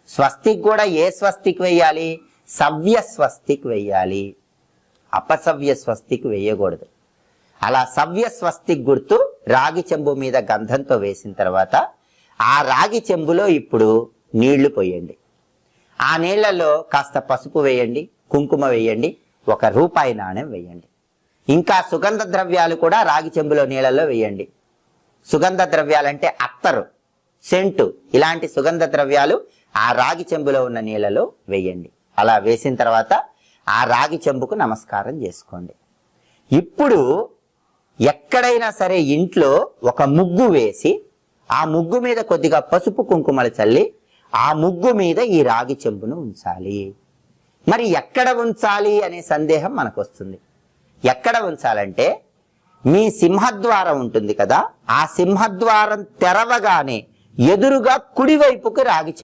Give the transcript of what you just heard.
స్వస్తిక్ కూడా ఏ స్వస్తిక్ వేయాలి? సవ్య స్వస్తిక్ వేయాలి, అపసవ్య స్వస్తిక్ వేయకూడదు. అలా సవ్య స్వస్తిక్ గుర్తు రాగి చెంబు మీద గంధంతో వేసిన తర్వాత ఆ రాగి చెంబులో ఇప్పుడు నీళ్లు పోయండి. ఆ నీళ్లలో కాస్త పసుపు వేయండి, కుంకుమ వేయండి, ₹1 నాణెం వేయండి. ఇంకా సుగంధ ద్రవ్యాలు కూడా రాగి చెంబులో నీళ్ళలో వేయండి. సుగంధ ద్రవ్యాలంటే అత్తరు, సెంటు, ఇలాంటి సుగంధ ద్రవ్యాలు ఆ రాగి చెంబులో ఉన్న నీళ్ళలో వేయండి. అలా వేసిన తర్వాత ఆ రాగి చెంబుకు నమస్కారం చేసుకోండి. ఇప్పుడు ఎక్కడైనా సరే ఇంట్లో ఒక ముగ్గు వేసి ఆ ముగ్గు మీద కొద్దిగా పసుపు కుంకుమలు చల్లి ఆ ముగ్గు మీద ఈ రాగి చెంబును ఉంచాలి. మరి ఎక్కడ ఉంచాలి అనే సందేహం మనకు వస్తుంది. ఎక్కడ ఉంచాలంటే మీ సింహద్వారం ఉంటుంది కదా, ఆ సింహద్వారం తెరవగానే ఎదురుగా కుడివైపుకు రాగి